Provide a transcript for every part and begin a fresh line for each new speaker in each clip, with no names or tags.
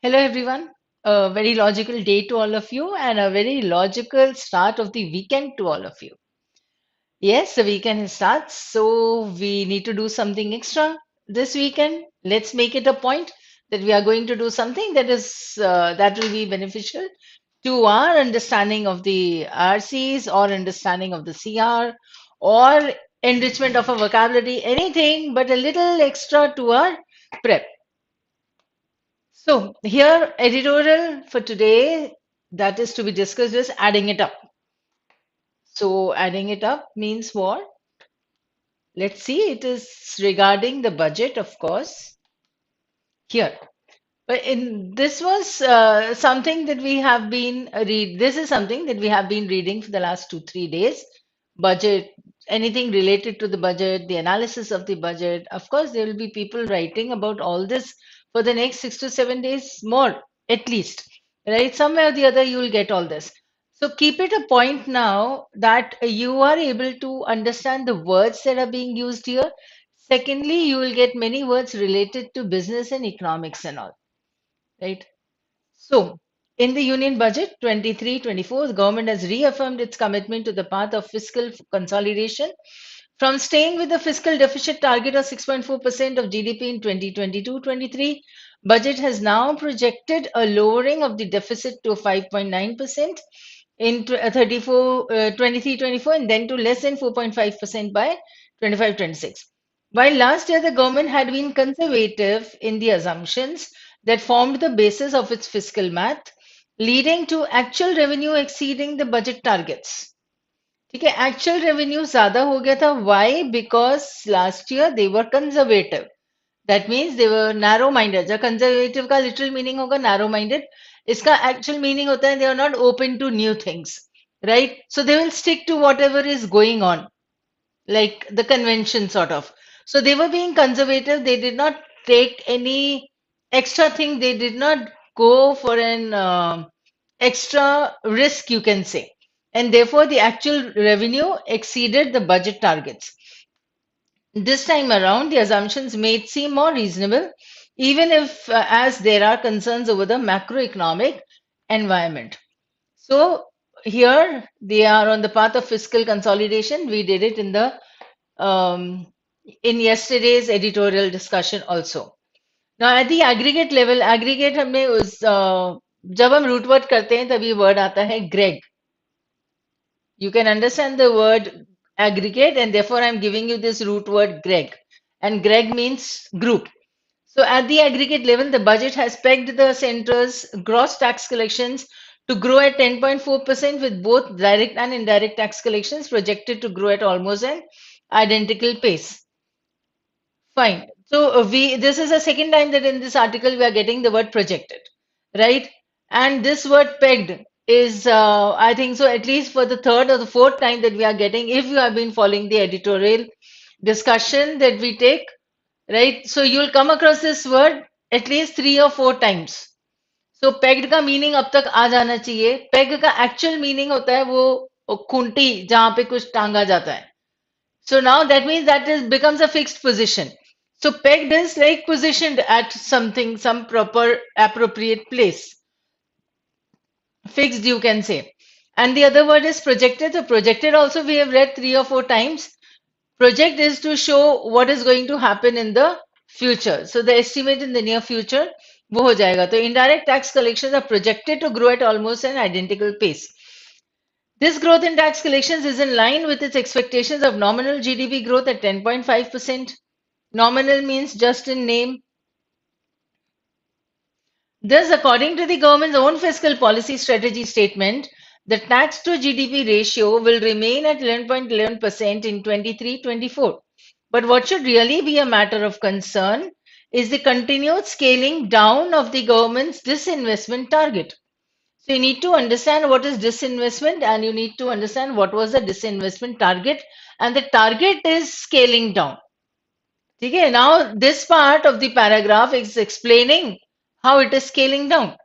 Hello, everyone. A very logical day to all of you, and a very logical start of the weekend to all of you. Yes, the weekend starts, so we need to do something extra this weekend. Let's make it a point that we are going to do something that will be beneficial to our understanding of the RCs or understanding of the CR or enrichment of a vocabulary, anything but a little extra to our prep. So here, editorial for today that is to be discussed is adding it up. So adding it up means what? Let's see. It is regarding the budget, of course. Here, but in this was something that we have been read. This is something that we have been reading for the last 2 3 days. Budget, anything related to the budget, the analysis of the budget. Of course, there will be people writing about all this for the next 6 to 7 days more, at least. Right? Somewhere or the other, you will get all this. So keep it a point now that you are able to understand the words that are being used here. Secondly, you will get many words related to business and economics and all, right? So, in the Union Budget 23-24, the government has reaffirmed its commitment to the path of fiscal consolidation. From staying with the fiscal deficit target of 6.4% of GDP in 2022-23, budget has now projected a lowering of the deficit to 5.9% in 23-24 and then to less than 4.5% by 25-26. While last year the government had been conservative in the assumptions that formed the basis of its fiscal math, leading to actual revenue exceeding the budget targets. ठीक है, actual revenue ज़्यादा हो गया था. Why? Because last year they were conservative. That means they were narrow minded. जब conservative का literal meaning होगा narrow minded, इसका actual meaning होता है they are not open to new things, right? So they will stick to whatever is going on, like the convention sort of. So they were being conservative. They did not take any extra thing. They did not go for an extra risk, you can say. And therefore, the actual revenue exceeded the budget targets. This time around, the assumptions may seem more reasonable, even if, as there are concerns over the macroeconomic environment. So here they are on the path of fiscal consolidation. We did it um, in yesterday's editorial discussion also. Now at the aggregate level, aggregate हमने जब हम root word करते हैं तभी word आता है Greg. You can understand the word aggregate, and therefore I'm giving you this root word Greg. And Greg means group. So at the aggregate level, the budget has pegged the centre's gross tax collections to grow at 10.4% with both direct and indirect tax collections projected to grow at almost an identical pace. Fine. So this is the second time that in this article we are getting the word projected, right? And this word pegged is, I think so, at least for the third or the fourth time that we are getting, if you have been following the editorial discussion that we take, right? So you'll come across this word at least 3 or 4 times. So pegged का meaning अब तक आ जाना चाहिए. Peg का actual meaning होता है वो खूंटी जहां पे कुछ टांगा जाता है. So now that means that is becomes a fixed position. So pegged is like positioned at something, some proper appropriate place. Fixed, you can say. And the other word is projected. So projected also we have read 3 or 4 times. Project is to show what is going to happen in the future. So the estimate in the near future, वो हो जाएगा. So indirect tax collections are projected to grow at almost an identical pace. This growth in tax collections is in line with its expectations of nominal GDP growth at 10.5%. Nominal means just in name. Thus, according to the government's own fiscal policy strategy statement, the tax to GDP ratio will remain at 11.11% in 23-24. But what should really be a matter of concern is the continued scaling down of the government's disinvestment target. So you need to understand what is disinvestment and you need to understand what was the disinvestment target, and the target is scaling down. Okay, now this part of the paragraph is explaining how it is scaling down.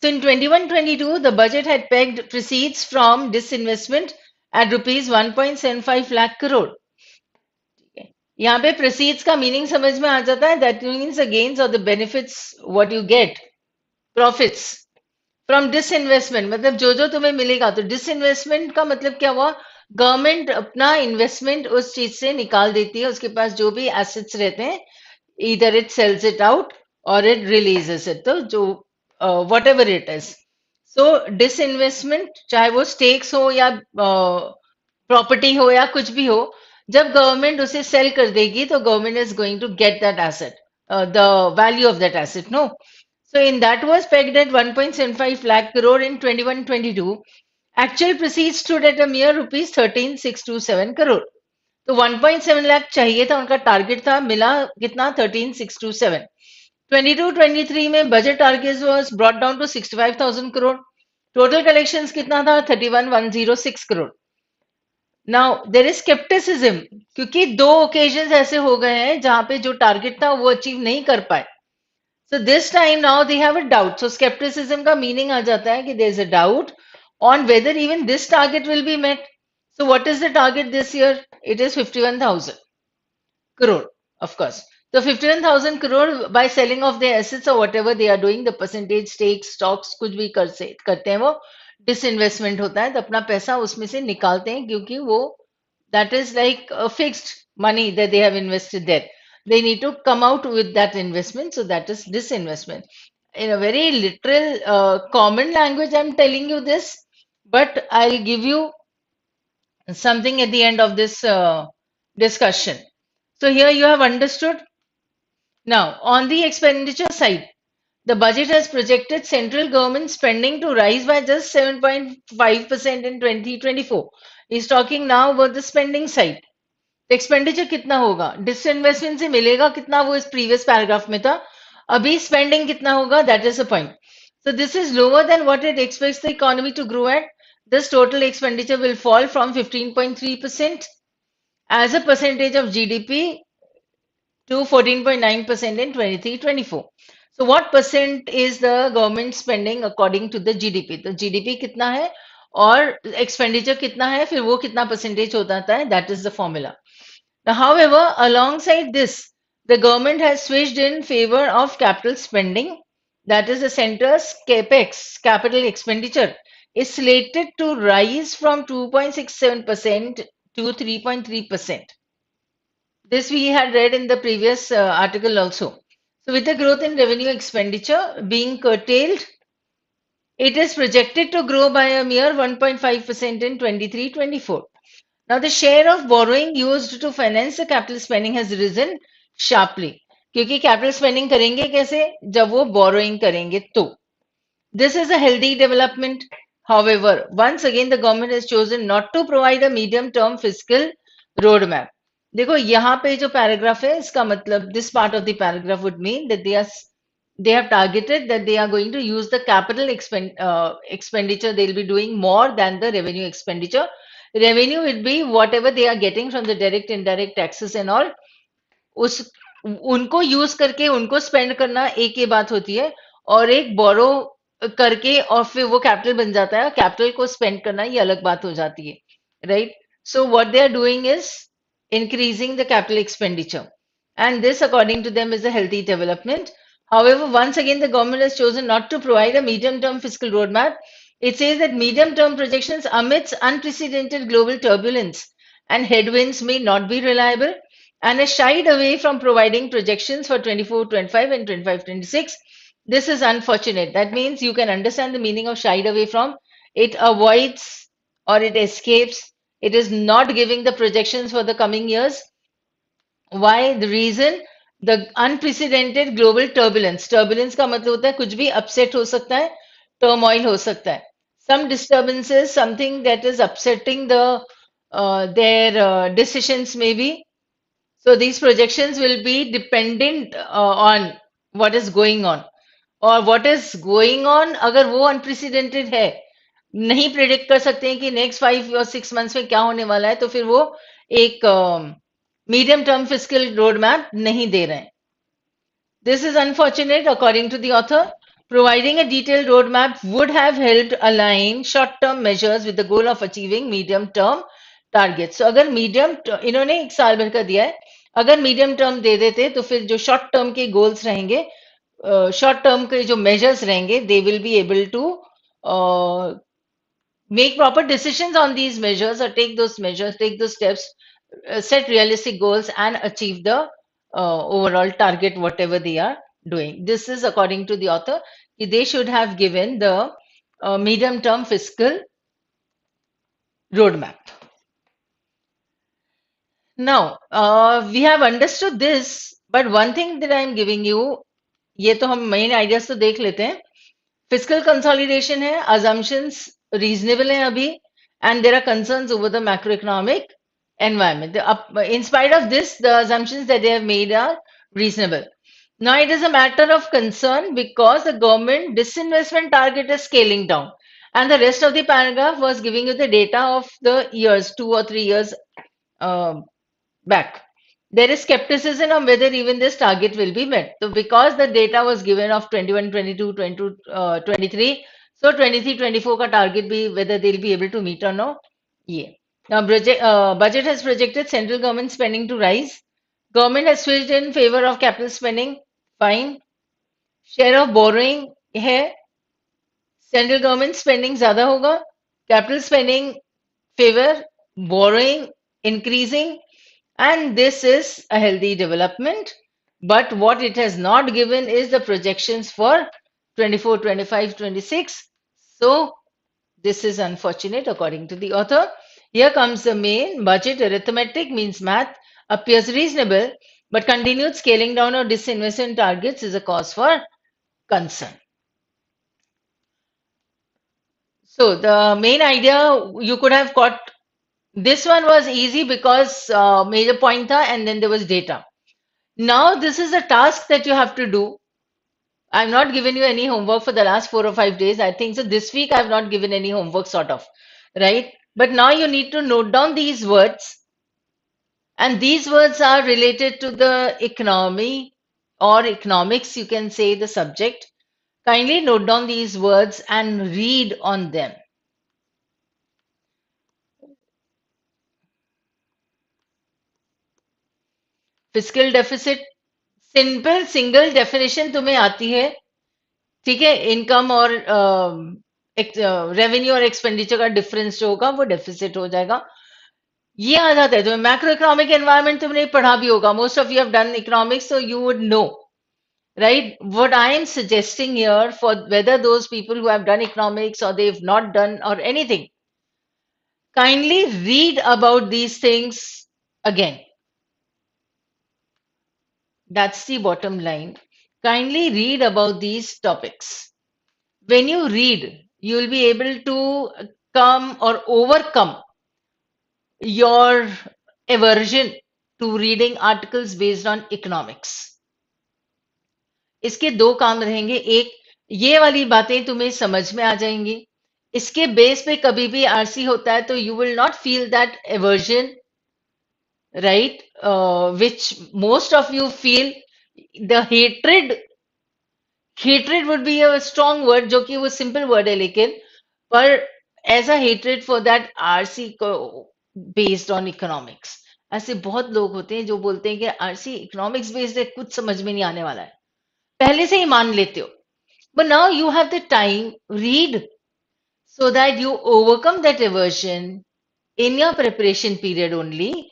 So in 21-22, the budget had pegged proceeds from disinvestment at rupees 1.75 lakh crore. यहाँ पे proceeds का meaning समझ में आ जाता है. That means the gains or the benefits what you get profits from disinvestment, मतलब जो जो तुम्हें मिलेगा, तो डिसइन्वेस्टमेंट का मतलब क्या हुआ? गवर्नमेंट अपना इन्वेस्टमेंट उस चीज से निकाल देती है, उसके पास जो भी एसेट्स रहते हैं, either it sells it out or it releases it, तो जो whatever it is. So disinvestment, चाहे वो stakes हो या प्रॉपर्टी हो या कुछ भी हो, जब गवर्नमेंट उसे सेल कर देगी तो government is going to get that asset, the value of that asset, no? So in that was pegged at 1.75 lakh crore in 21-22. Actual proceeds stood at a mere rupees 13,627 crore. तो 1.7 लाख चाहिए था, उनका target था, मिला कितना? 13,627. 22-23 में budget target was brought down to 65,000 crore. Total collections कितना था? 31,106 crore. Now there is scepticism, क्योंकि दो ओकेजन ऐसे हो गए हैं जहां पे जो टारगेट था वो अचीव नहीं कर पाए. So this time now they have a doubt. So scepticism का मीनिंग आ जाता है कि there is a doubt on whether even this target will be met. So what is the target this year? It is 51,000 crore, of course. So 51,000 crore by selling of their assets or whatever they are doing, the percentage stakes, stocks, कुछ भी करते हैं वो, disinvestment होता है, तो अपना पैसा उसमें से निकालते हैं, क्योंकि वो that is like a fixed money that they have invested there. They need to come out with that investment, so that is disinvestment. In a very literal, common language, I'm telling you this, but I'll give you something at the end of this discussion. So here you have understood. Now, on the expenditure side, the budget has projected central government spending to rise by just 7.5% in 2024. He's talking now about the spending side. Expenditure कितना होगा? Disinvestment से मिलेगा कितना? वो इस previous paragraph में था. अभी स्पेंडिंग कितना होगा? That is the point. So this is lower than what it expects the economy to grow at. This total expenditure will fall from 15.3% as a percentage of GDP to 14.9% in 23-24. So what percent is the government spending according to the GDP? तो GDP कितना है और expenditure कितना है, फिर वो कितना percentage हो जाता है, that is the formula. Now, however, alongside this, the government has switched in favor of capital spending. That is, the center's capex, capital expenditure, is slated to rise from 2.67% to 3.3%. This we had read in the previous article also. So with the growth in revenue expenditure being curtailed, it is projected to grow by a mere 1.5% in 23-24. Now the share of borrowing used to finance the capital spending has risen sharply. क्योंकि capital spending करेंगे कैसे? जब वो borrowing करेंगे तो. This is a healthy development. However, once again, the government has chosen not to provide a medium-term fiscal roadmap. देखो यहाँ पे जो पैराग्राफ है, इसका मतलब this part of the paragraph would mean that they have targeted that they are going to use the capital expenditure. They'll be doing more than the revenue expenditure. Revenue will be whatever they are getting from the direct, indirect taxes and all. उस उनको use करके उनको spend करना एक ही बात होती है, और एक बोरो करके और फिर वो कैपिटल बन जाता है, कैपिटल को स्पेंड करना ये अलग बात हो जाती है, right? So what they are doing is increasing the capital expenditure, and this according to them is a healthy development. However, once again the government has chosen not to provide a medium term fiscal roadmap. It says that medium term projections amidst unprecedented global turbulence and headwinds may not be reliable, and has shied away from providing projections for 24-25 and 25-26. This is unfortunate. That means you can understand the meaning of shied away from. It avoids or it escapes. It is not giving the projections for the coming years. Why? The reason, the unprecedented global turbulence. Turbulence का मतलब होता है कुछ भी upset हो सकता है, turmoil हो सकता है. Some disturbances, something that is upsetting their decisions maybe. So these projections will be dependent on what is going on. और what is going on, अगर वो unprecedented है, नहीं प्रिडिक्ट कर सकते हैं कि नेक्स्ट 5 or 6 मंथ्स में क्या होने वाला है, तो फिर वो एक medium term fiscal road map नहीं दे रहे हैं. This is unfortunate according to the author. Providing a detailed roadmap would have helped align short-term measures with the goal of achieving medium-term targets. So अगर मीडियम, इन्होंने 1 साल भर का दिया है, अगर मीडियम टर्म दे देते तो फिर जो शॉर्ट टर्म के गोल्स रहेंगे शॉर्ट टर्म के जो मेजर्स रहेंगे they will be able to make proper decisions on these measures or take those measures, take those steps, set realistic goals and achieve the overall target, whatever they are doing. This is according to the author. They should have given the medium term fiscal roadmap. Now, we have understood this, but one thing that I am giving you, ये तो हम main ideas तो देख लेते हैं. Fiscal consolidation है, assumptions reasonable हैं अभी, and there are concerns over the macroeconomic environment. In spite of this, the assumptions that they have made are reasonable. Now it is a matter of concern because the government disinvestment target is scaling down. And the rest of the paragraph was giving you the data of the years, 2 or 3 years uh, back. There is skepticism on whether even this target will be met. So because the data was given of 21, 22, 22, 23, so 23, 24 ka target be whether they'll be able to meet or no. Yeah. Now budget has projected central government spending to rise. Government has switched in favor of capital spending. Fine. Share of borrowing है. Central government spending ज़्यादा होगा. Capital spending favor, borrowing increasing, and this is a healthy development. But what it has not given is the projections for 24, 25, 26. So this is unfortunate according to the author. Here comes the main budget arithmetic means math appears reasonable, but continued scaling down of disinvestment targets is a cause for concern. So the main idea you could have got. This one was easy because major point tha, and then there was data. Now this is a task that you have to do. I've not given you any homework for the last 4 or 5 days. I think so. This week I've not given any homework, sort of, right? But now you need to note down these words, and these words are related to the economy or economics. You can say the subject. Kindly note down these words and read on them. Fiscal deficit simple single definition तुम्हें आती है, ठीक है. Income और revenue और expenditure का difference जो होगा वो डेफिसिट हो जाएगा. ये आ जाता है तुम्हें. मैक्रो इकोनॉमिक एनवायरमेंट तुमने पढ़ा भी होगा. Most of you have done economics, so you would know, right? What I am suggesting here, for whether those people who have done economics or they've not done or anything, kindly read about these things again. That's the bottom line. Kindly read about these topics. When you read, you will be able to come or overcome your aversion to reading articles based on economics. इसके दो काम रहेंगे. एक, ये वाली बातें तुम्हें समझ में आ जाएंगी. इसके बेस पे कभी भी आरसी होता है तो you will not feel that aversion, right? Which most of you feel. The hatred would be a strong word, जो कि वो simple word है, लेकिन पर ऐसा hatred for that आरसी को based on economics. ऐसे बहुत लोग होते हैं जो बोलते हैं कि आरसी इकोनॉमिक्स बेस्ड है, कुछ समझ में नहीं आने वाला है, पहले से ही मान लेते हो. But now you have the time, read so that you overcome that aversion in your preparation period only,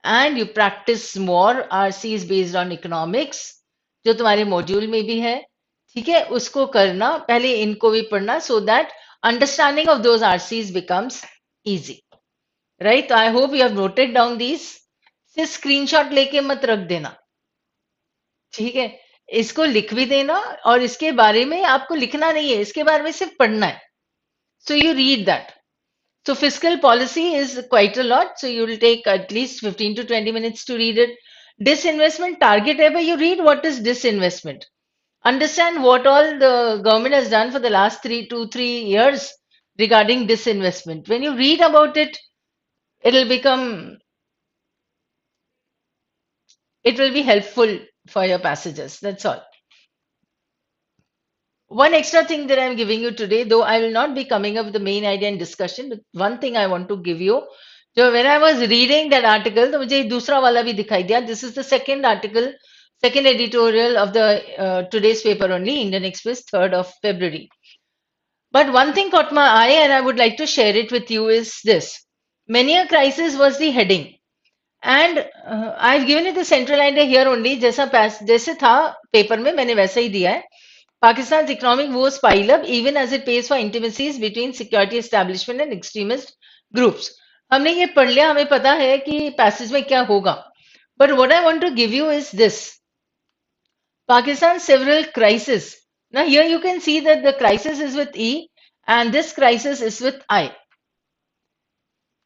and you practice more RCs based on economics जो तुम्हारे मॉड्यूल में भी है, ठीक है. उसको करना, पहले इनको भी पढ़ना, so that understanding of those RCs becomes easy, right? I hope you have noted down these. सिर्फ स्क्रीनशॉट लेके मत रख देना, ठीक है. इसको लिख भी देना, और इसके बारे में आपको लिखना नहीं है, इसके बारे में सिर्फ पढ़ना है. So you read that. So fiscal policy is quite a lot. So you will take at least 15 to 20 minutes to read it. Disinvestment target ever, you read what is disinvestment. Understand what all the government has done for the last 2 3 years regarding disinvestment. When you read about it, it will be helpful for your passages. That's all. One extra thing that I'm giving you today, though I will not be coming up with the main idea and discussion, but one thing I want to give you. So when I was reading that article, तो मुझे दूसरा वाला भी दिखाई दिया. This is the second article second editorial of the today's paper only, Indian Express, 3rd of February. But one thing caught my eye, and I would like to share it with you, is this. Many a crisis was the heading. And I've given it the central idea here only, जैसे था paper में मैंने वैसा ही दिया है. Pakistan's economic woes pile up even as it pays for intimacies between security establishment and extremist groups. हमने ये पढ़ लिया, हमें पता है कि पैसेज में क्या होगा. But what I want to give you is this. Pakistan's several crises. Now here you can see that the crisis is with E and this crisis is with I.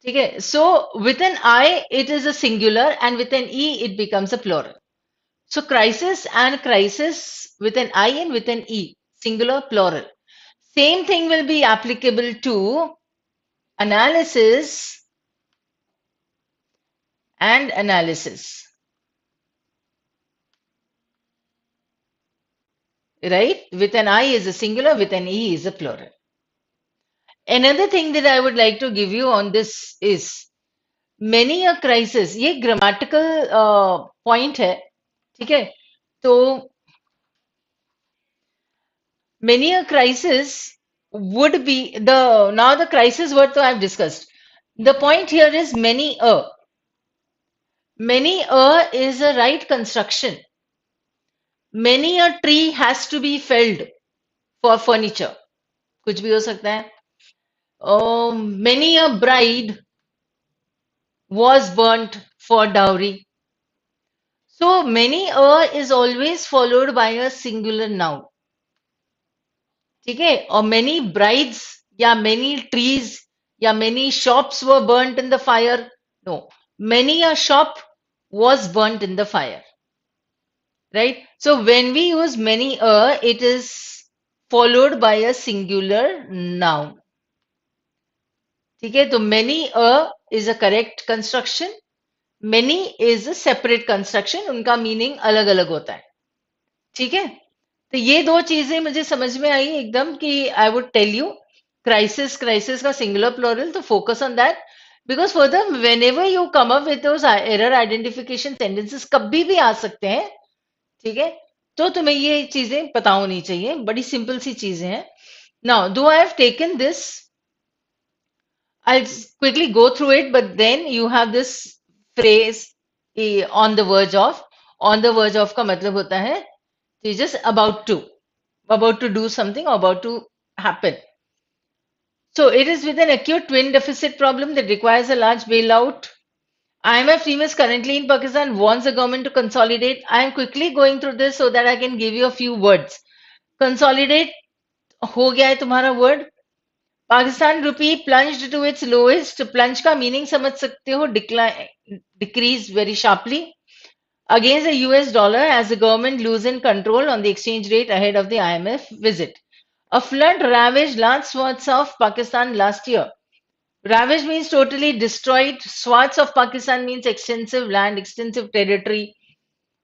Okay, so with an I it is a singular and with an E it becomes a plural. So crisis and crisis with an I and with an E, singular, plural. Same thing will be applicable to analysis and analysis, right? With an I is a singular, with an E is a plural. Another thing that I would like to give you on this is many a crisis. ये grammatical point है, ठीक है? तो many a crisis would be now the crisis word I've discussed. The point here is many a. Many a is a right construction. Many a tree has to be felled for furniture. कुछ भी हो सकता है. Many a bride was burnt for dowry. So many a is always followed by a singular noun. ठीक है? Or many brides या many trees या many shops were burnt in the fire. No. Many a shop was burnt in the fire. Right? So when we use many a, it is followed by a singular noun. ठीक है? तो many a is a correct construction. Many is a separate construction. उनका meaning अलग अलग होता है. ठीक है? तो ये दो चीजें मुझे समझ में आई एकदम कि I would tell you crisis का सिंगुलर प्लूरल तो focus on that because further whenever you come up with those error identification tendencies कभी भी आ सकते हैं. ठीक है? तो तुम्हें ये चीजें पता होनी चाहिए. बड़ी सिंपल सी चीजें हैं. नाउ दो I have taken this I'll quickly go through it, but then you have this phrase on the verge of. On the verge of का मतलब होता है just about to do something or about to happen. So it is with an acute twin deficit problem that requires a large bailout. IMF team is currently in Pakistan, wants the government to consolidate. I am quickly going through this so that I can give you a few words. Consolidate हो गया है तुम्हारा word. Pakistan rupee plunged to its lowest. Plunge का meaning समझ सकते हो, decline, decrease very sharply against the US dollar as the government loosened control on the exchange rate ahead of the IMF visit. A flood ravaged large swaths of Pakistan last year. Ravaged means totally destroyed. Swaths of Pakistan means extensive land, extensive territory.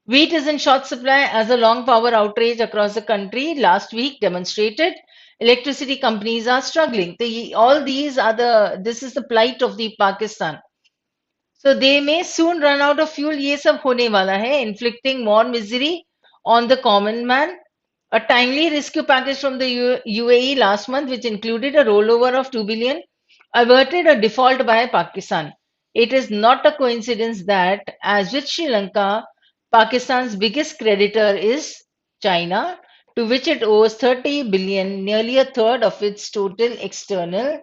Wheat is in short supply as a long power outrage across the country last week demonstrated. Electricity companies are struggling. All these are this is the plight of the Pakistan. So they may soon run out of fuel. ये सब होने वाला है, inflicting more misery on the common man. A timely rescue package from the UAE last month, which included a rollover of 2 billion, averted a default by Pakistan. It is not a coincidence that, as with Sri Lanka, Pakistan's biggest creditor is China, to which it owes 30 billion, nearly a third of its total external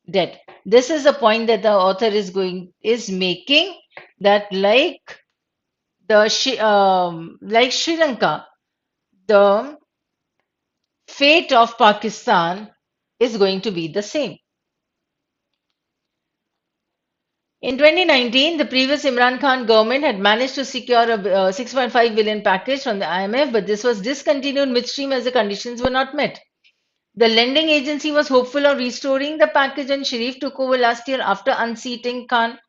debt. This is the point that the author is making, that like Sri Lanka, the fate of Pakistan is going to be the same. In 2019, the previous Imran Khan government had managed to secure a 6.5 billion package from the IMF, but this was discontinued midstream as the conditions were not met. The lending agency was hopeful of restoring the package when Sharif took over last year after unseating Khan.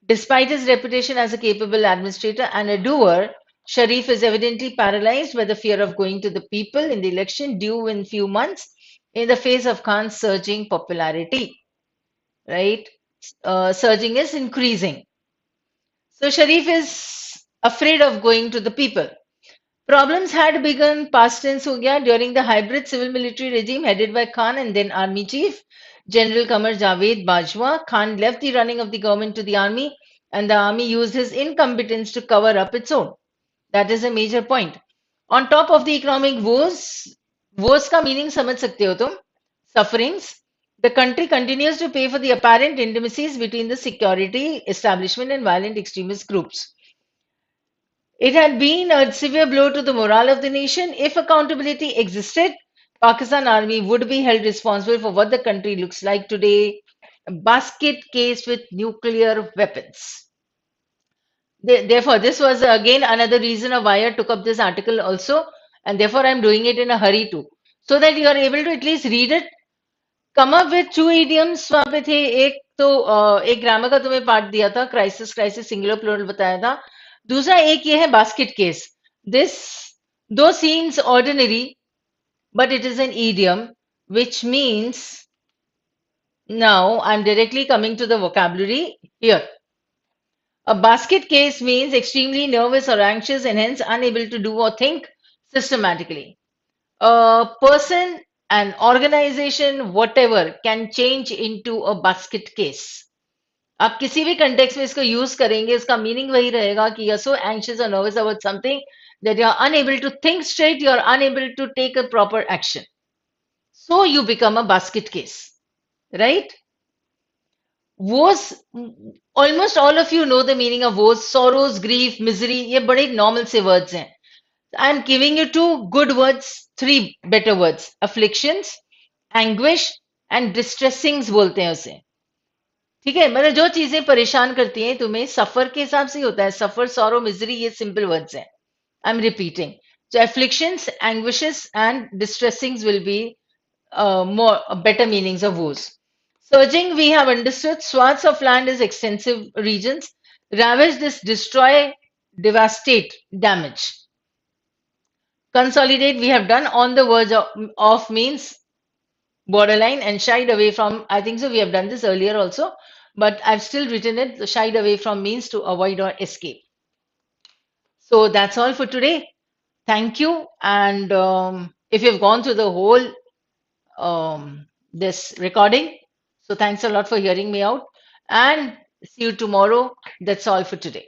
Despite his reputation as a capable administrator and a doer, Sharif is evidently paralyzed by the fear of going to the people in the election due in few months in the face of Khan's surging popularity. Right? Surging is increasing. So Sharif is afraid of going to the people. Problems had begun, past tense हो गया, during the hybrid civil military regime headed by Khan and then army chief General Qamar Javed Bajwa. Khan left the running of the government to the army and the army used his incompetence to cover up its own. That is a major point. On top of the economic woes का meaning समझ सकते हो तुम? Sufferings. The country continues to pay for the apparent intimacies between the security establishment and violent extremist groups. It had been a severe blow to the morale of the nation. If accountability existed, Pakistan Army would be held responsible for what the country looks like today, a basket case with nuclear weapons. Therefore, this was again another reason of why I took up this article also, and therefore I'm doing it in a hurry too, so that you are able to at least read it, come up with two idioms वहां पे थे. एक तो एक grammar का तुम्हें part दिया था, क्राइसिस क्राइसिस सिंगुलर प्लूरल बताया था. दूसरा एक ये है बास्केट केस. दिस दो seems ordinary, but it is an idiom which means, now I'm directly coming to the vocabulary here. A basket case means extremely nervous or anxious and hence unable to do or think systematically. A person, an organization, whatever can change into a basket case. आप किसी भी context में इसको use करेंगे, इसका meaning वही रहेगा कि you're so anxious or nervous about something that you're unable to think straight, you're unable to take a proper action. So you become a basket case, right? Woes, almost all of you know the meaning of woes, sorrows, grief, misery. ये बड़े normal से words हैं. I'm giving you two good words, three better words. Afflictions, anguish and distressings बोलते हैं उसे. ठीक है, मतलब जो चीजें परेशान करती हैं तुम्हें सफर के हिसाब से ही होता है. सफर, सॉरो, मिजरी, ये सिंपल वर्ड्स हैं. I'm repeating. So afflictions, anguishes and distressings will be more better meanings of woes. Surging, we have understood. Swaths of land is extensive regions. Ravage, this destroy, devastate, damage. Consolidate, we have done. On the verge of means borderline, and shied away from. I think so. We have done this earlier also, but I've still written it. Shied away from means to avoid or escape. So that's all for today. Thank you. And if you've gone through the whole this recording, so thanks a lot for hearing me out. And see you tomorrow. That's all for today.